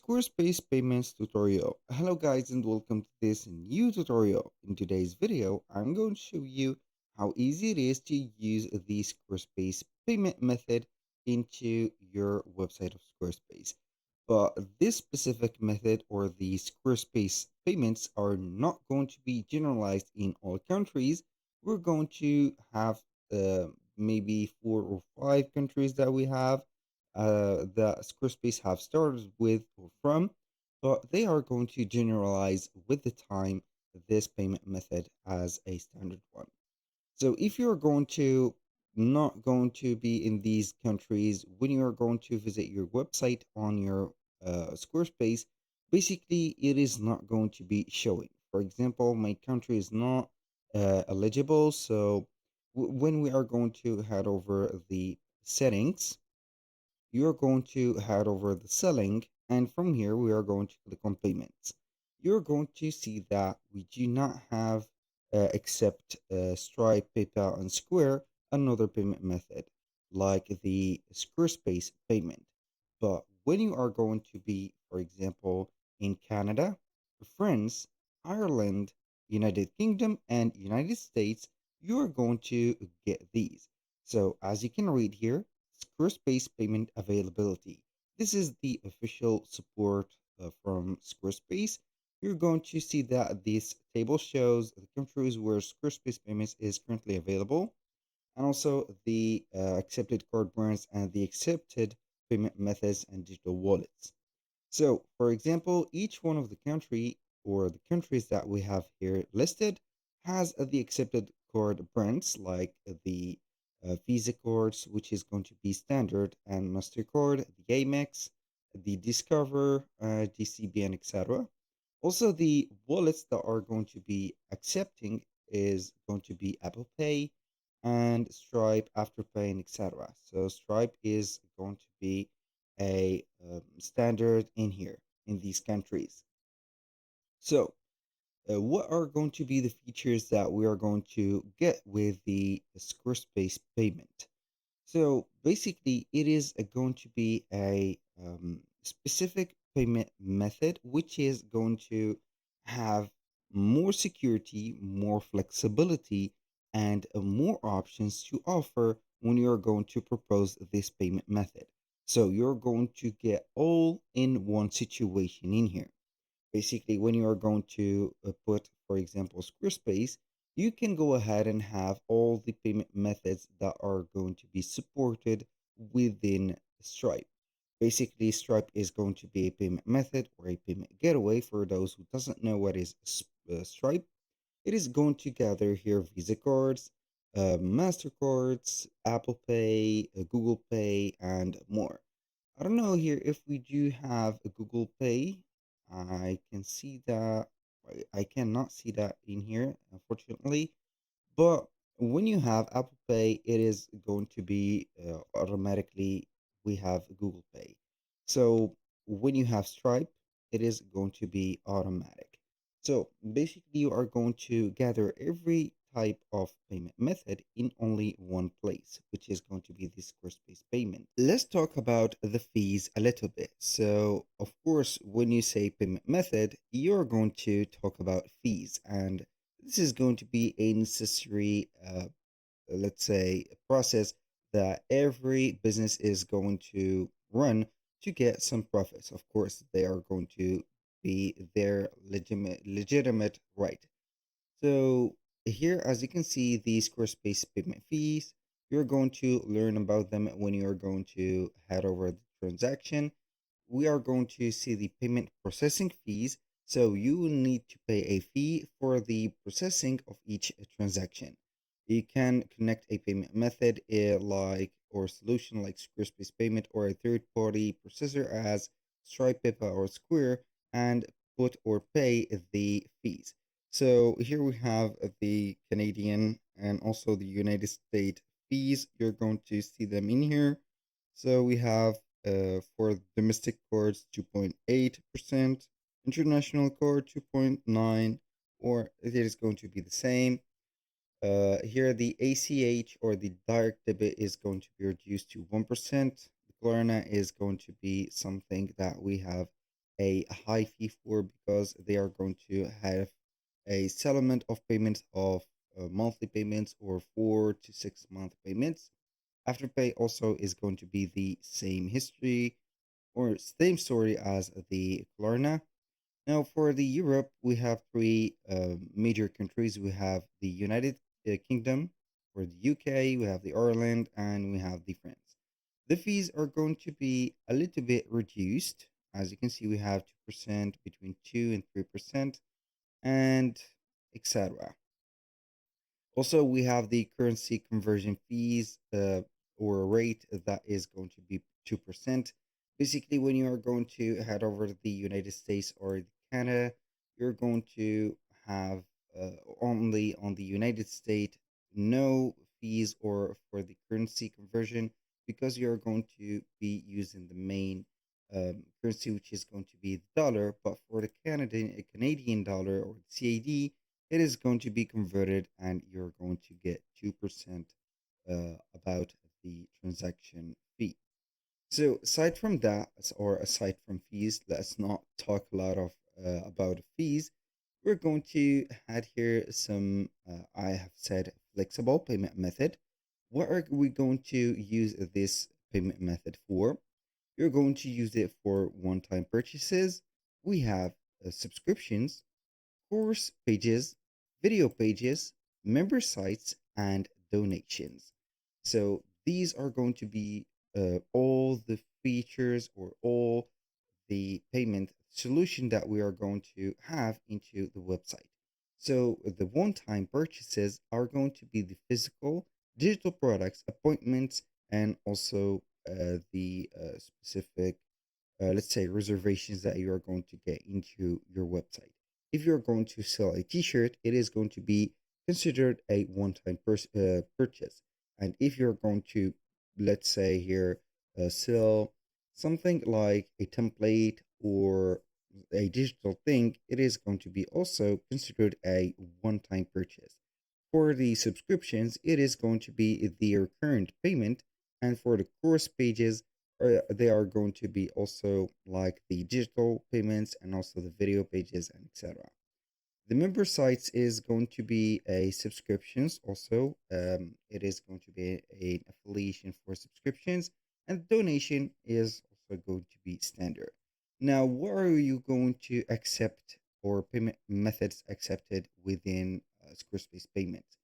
Squarespace Payments tutorial. Hello guys and welcome to this new tutorial. In today's video, I'm going to show you how easy it is to use the Squarespace payment method into your website of Squarespace. But this specific method or the Squarespace payments are not going to be generalized in all countries. We're going to have uh, maybe 4 or 5 countries that we have that Squarespace have started with or from, but they are going to generalize with the time this payment method as a standard one. So if you're going to not going to be in these countries when you are going to visit your website on your Squarespace, basically it is not going to be showing. For example, my country is not eligible, so when we are going to head over the settings, you're going to head over the selling, and from here we are going to click on payments. You're going to see that we do not have except Stripe, PayPal, and Square another payment method like the Squarespace payment. But when you are going to be, for example, in Canada, France, Ireland, United Kingdom, and United States, you are going to get these. So as you can read here, Squarespace payment availability. This is the official support from Squarespace. You're going to see that this table shows the countries where Squarespace payments is currently available, and also the accepted card brands and the accepted payment methods and digital wallets. So, for example, each one of the country or the countries that we have here listed has the accepted card brands like the Visa cards, which is going to be standard, and MasterCard, the Amex, the Discover, DCB, and etc. Also, the wallets that are going to be accepting is going to be Apple Pay and Stripe, Afterpay, and etc. So Stripe is going to be a standard in here in these countries. So, what are going to be the features that we are going to get with the Squarespace payment? So basically, it is going to be a specific payment method which is going to have more security, more flexibility, and more options to offer when you're going to propose this payment method. So you're going to get all in one situation in here. Basically, when you are going to put, for example, Squarespace, you can go ahead and have all the payment methods that are going to be supported within Stripe. Basically, Stripe is going to be a payment method or a payment gateway. For those who doesn't know what is Stripe, it is going to gather here Visa cards, Mastercards, Apple Pay, Google Pay, and more. I don't know here if we do have a Google Pay. I can see that. I cannot see that in here, unfortunately. But when you have Apple Pay, it is going to be automatically, we have Google Pay. So when you have Stripe, it is going to be automatic. So basically, you are going to gather every type of payment method in only one place, which is going to be the Squarespace payment. Let's talk about the fees a little bit. So, of course, when you say payment method, you're going to talk about fees, and this is going to be a necessary, let's say, process that every business is going to run to get some profits. Of course, they are going to be their legitimate right. So here, as you can see, the Squarespace payment fees, you're going to learn about them when you're going to head over the transaction. We are going to see the payment processing fees. So you will need to pay a fee for the processing of each transaction. You can connect a payment method like or solution like Squarespace Payment or a third-party processor as Stripe, PayPal, or Square, and put or pay the fees. So here we have the Canadian and also the United States fees. You're going to see them in here. So we have for domestic cards 2.8%, international card 2.9, or it is going to be the same. Here the ACH or the direct debit is going to be reduced to 1%. The Klarna is going to be something that we have a high fee for, because they are going to have a settlement of payments of monthly payments or 4 to 6 month payments. Afterpay also is going to be the same history or same story as the Klarna. Now, for the Europe, we have three major countries. We have the United Kingdom, for the UK, we have the Ireland, and we have the France. The fees are going to be a little bit reduced. As you can see, we have 2%, between 2 and 3%, and etc. Also, we have the currency conversion fees or a rate that is going to be 2%. Basically, when you are going to head over to the United States or Canada, you're going to have only on the United States no fees or for the currency conversion, because you're going to be using the main currency, which is going to be the dollar. But for the Canadian dollar or the CAD, it is going to be converted and you're going to get 2% about the transaction fee. So aside from that, or aside from fees, let's not talk a lot of about fees. We're going to add here some, I have said, flexible payment method. What are we going to use this payment method for? You're going to use it for one-time purchases. We have subscriptions, course pages, video pages, member sites, and donations. So these are going to be all the features or all the payment solution that we are going to have into the website. So the one-time purchases are going to be the physical, digital products, appointments, and also the specific, let's say, reservations that you are going to get into your website. If you're going to sell a t-shirt, it is going to be considered a one-time purchase. And if you're going to, let's say here, sell something like a template or a digital thing, it is going to be also considered a one-time purchase. For the subscriptions, it is going to be the recurrent payment, and for the course pages, they are going to be also like the digital payments and also the video pages and etc. The member sites is going to be a subscriptions also. It is going to be an affiliation for subscriptions, and donation is also going to be standard. Now, what are you going to accept or payment methods accepted within Squarespace Payments?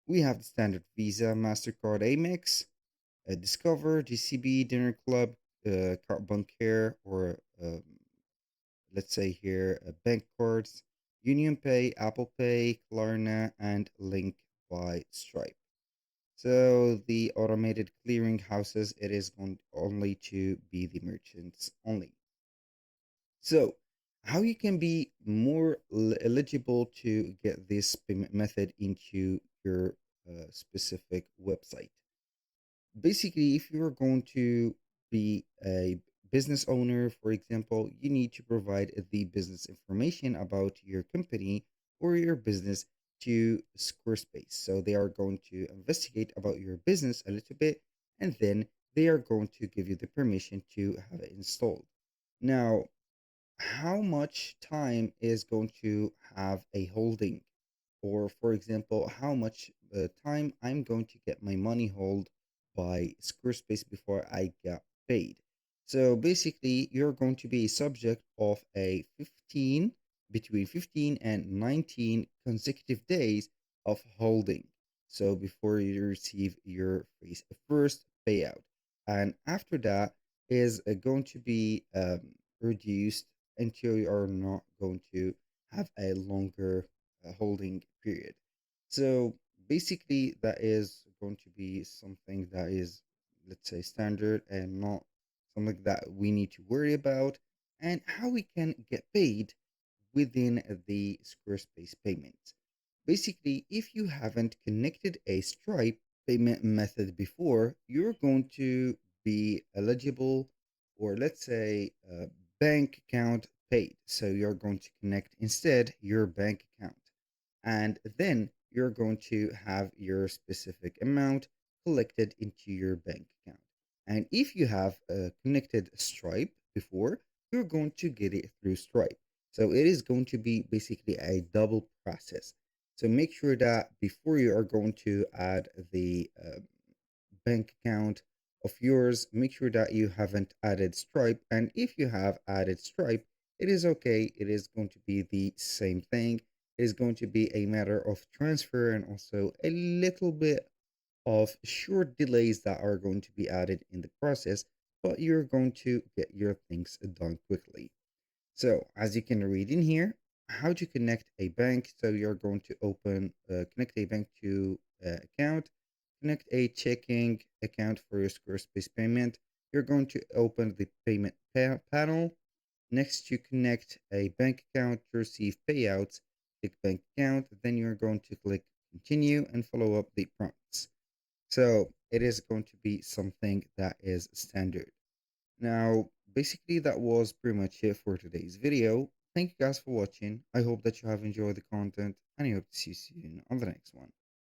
We have the standard Visa, MasterCard, Amex, Discover, GCB, Dinner Club, Carbon Care, or let's say here bank cards, Union Pay, Apple Pay, Klarna, and Link by Stripe. So the automated clearing houses, it is going only to be the merchants only. So how you can be more eligible to get this payment method into your specific website? Basically, if you're going to be a business owner, for example, you need to provide the business information about your company or your business to Squarespace. So they are going to investigate about your business a little bit, and then they are going to give you the permission to have it installed. Now, how much time is going to have a holding, or for example, how much time I'm going to get my money hold by Squarespace before I get paid. So basically, you're going to be subject of a 15, between 15 and 19 consecutive days of holding. So before you receive your first payout, and after that is going to be reduced until you are not going to have a longer holding period. So basically, that is going to be something that is, let's say, standard and not something that we need to worry about, and how we can get paid within the Squarespace payments. Basically, if you haven't connected a Stripe payment method before, you're going to be eligible, or let's say bank account paid. So you're going to connect instead your bank account, and then you're going to have your specific amount collected into your bank account. And if you have connected Stripe before, you're going to get it through Stripe. So it is going to be basically a double process. So make sure that before you are going to add the bank account of yours, make sure that you haven't added Stripe. And if you have added Stripe, it is okay. It is going to be the same thing. It is going to be a matter of transfer and also a little bit of short delays that are going to be added in the process, but you're going to get your things done quickly. So as you can read in here, how to connect a bank. So you're going to connect a bank to account, connect a checking account for your Squarespace payment. You're going to open the payment panel. Next, you connect a bank account to receive payouts. Click bank account. Then you're going to click continue and follow up the prompts. So it is going to be something that is standard. Now, basically, that was pretty much it for today's video. Thank you guys for watching. I hope that you have enjoyed the content and I hope to see you soon on the next one.